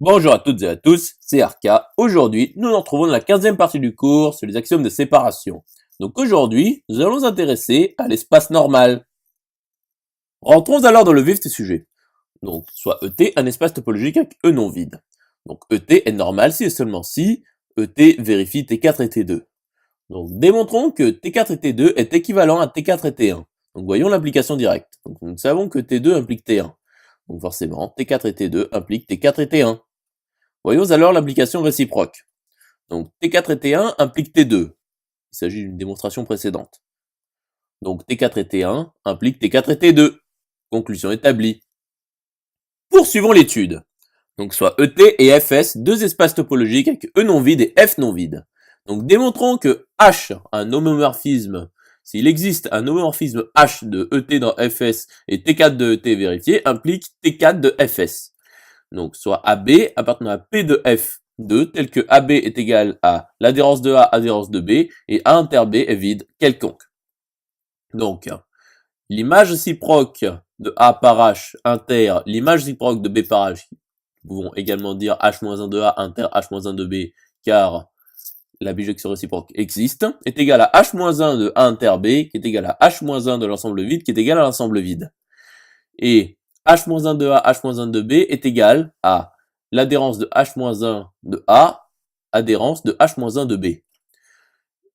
Bonjour à toutes et à tous, c'est Arca. Aujourd'hui, nous nous retrouvons dans la 15e partie du cours sur les axiomes de séparation. Donc aujourd'hui, nous allons nous intéresser à l'espace normal. Rentrons alors dans le vif du sujet. Donc, soit ET, un espace topologique avec E non vide. Donc ET est normal si et seulement si ET vérifie T4 et T2. Donc démontrons que T4 et T2 est équivalent à T4 et T1. Donc voyons l'application directe. Donc nous savons que T2 implique T1. Donc forcément, T4 et T2 impliquent T4 et T1. Voyons alors l'application réciproque. Donc T4 et T1 impliquent T2. Il s'agit d'une démonstration précédente. Donc T4 et T1 impliquent T4 et T2. Conclusion établie. Poursuivons l'étude. Donc soit ET et FS, deux espaces topologiques avec E non vide et F non vide. Donc démontrons que H, un homomorphisme, s'il existe un homomorphisme H de ET dans FS et T4 de ET vérifié, implique T4 de FS. Donc soit AB appartenant à P de F2 tel que AB est égal à l'adhérence de A, adhérence de B, et A inter B est vide quelconque. Donc, l'image réciproque de A par H inter l'image réciproque de B par H, nous pouvons également dire H-1 de A inter H-1 de B, car la bijection réciproque existe, est égal à H-1 de A inter B, qui est égal à H-1 de l'ensemble vide, qui est égal à l'ensemble vide. Et H-1 de A, H-1 de B est égal à l'adhérence de H-1 de A, adhérence de H-1 de B.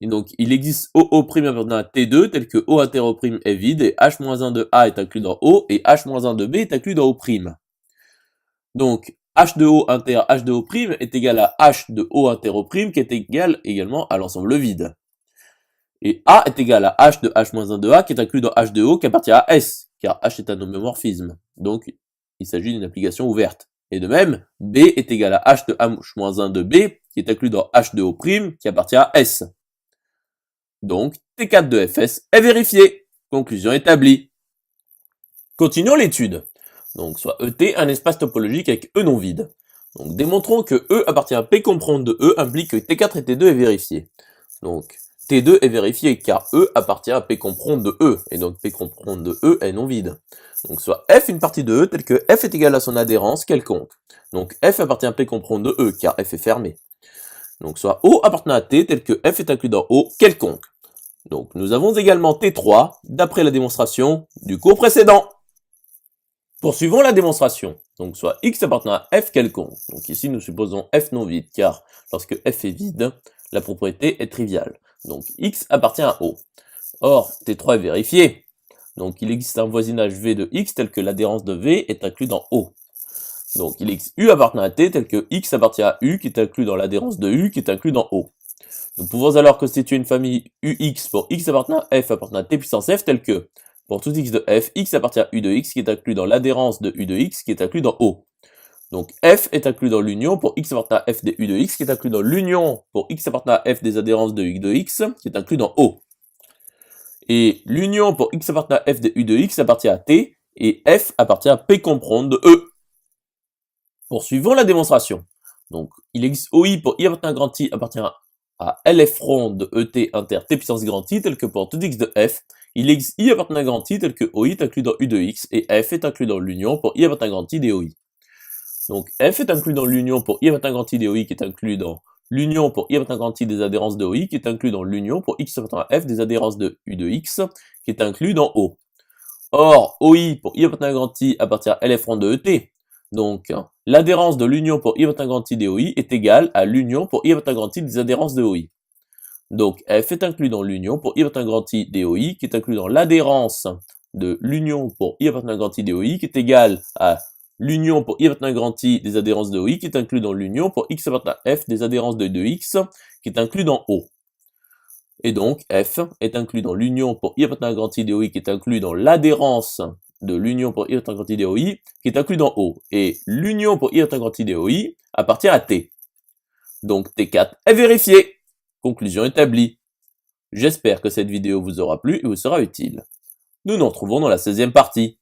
Et donc, il existe OO' appartenant à T2, tel que O inter O' est vide, et H-1 de A est inclus dans O, et H-1 de B est inclus dans O'. Donc, H de O inter H de O' est égal à H de O inter O', qui est égal également à l'ensemble vide. Et A est égal à H de H-1 de A, qui est inclus dans H de O, qui appartient à S, car H est un homomorphisme. Donc, il s'agit d'une application ouverte. Et de même, B est égal à H de H-1 de B, qui est inclus dans H de O', qui appartient à S. Donc, T4 de Fs est vérifié. Conclusion établie. Continuons l'étude. Donc, soit ET, un espace topologique avec E non vide. Donc, démontrons que E appartient à P comprendre de E implique que T4 et T2 est vérifié. Donc, T2 est vérifié car E appartient à P comprendre de E, et donc P comprendre de E est non vide. Donc soit F une partie de E telle que F est égal à son adhérence quelconque. Donc F appartient à P comprendre de E car F est fermé. Donc soit O appartenant à T tel que F est inclus dans O quelconque. Donc nous avons également T3 d'après la démonstration du cours précédent. Poursuivons la démonstration. Donc soit X appartenant à F quelconque. Donc ici nous supposons F non vide car lorsque F est vide, la propriété est triviale. Donc X appartient à O. Or, T3 est vérifié. Donc il existe un voisinage V de X tel que l'adhérence de V est inclus dans O. Donc il existe U appartenant à T tel que X appartient à U qui est inclus dans l'adhérence de U qui est inclus dans O. Nous pouvons alors constituer une famille UX pour X appartenant à F appartenant à T puissance F tel que, pour tout X de F, X appartient à U de X qui est inclus dans l'adhérence de U de X qui est inclus dans O. Donc F est inclus dans l'union pour X appartenant à F des U de X qui est inclus dans l'union pour X appartenant à F des adhérences de U de X qui est inclus dans O. Et l'union pour X appartenant à F des U de X appartient à T et F appartient à P comprendre de E. Poursuivons la démonstration. Donc il existe OI pour I appartenant à grand I appartient à LF rond de ET inter T puissance grand I tel que pour tout X de F, il existe I appartenant à grand I tel que OI est inclus dans U de X et F est inclus dans l'union pour I appartenant à grand I des OI. Donc F est inclus dans l'union pour I appartenant à grand I des OI qui est inclus dans l'union pour I appartenant à grand I des adhérences de OI qui est inclus dans l'union pour X appartenant à F des adhérences de U de X qui est inclus dans O. Or, OI pour I appartenant à grand I appartient à LF rond de ET. Donc, l'adhérence de l'union pour I appartenant à grand I des OI est égale à l'union pour I appartenant à grand I des adhérences de OI. Donc, F est inclus dans l'union pour I appartenant à grand I des OI qui est inclus dans l'adhérence de l'union pour I appartenant à grand I des OI qui est égale à l'union pour I appartenant à grand I des adhérences de OI qui est inclus dans l'union pour X appartenant à F des adhérences de X qui est inclus dans O. Et donc, F est inclus dans l'union pour I appartenant à grand I des OI qui est inclus dans l'adhérence de l'union pour I appartenant à grand I des OI qui est inclus dans O. Et l'union pour I appartenant à grand I des OI appartient à T. Donc, T4 est vérifié. Conclusion établie. J'espère que cette vidéo vous aura plu et vous sera utile. Nous nous retrouvons dans la 16e partie.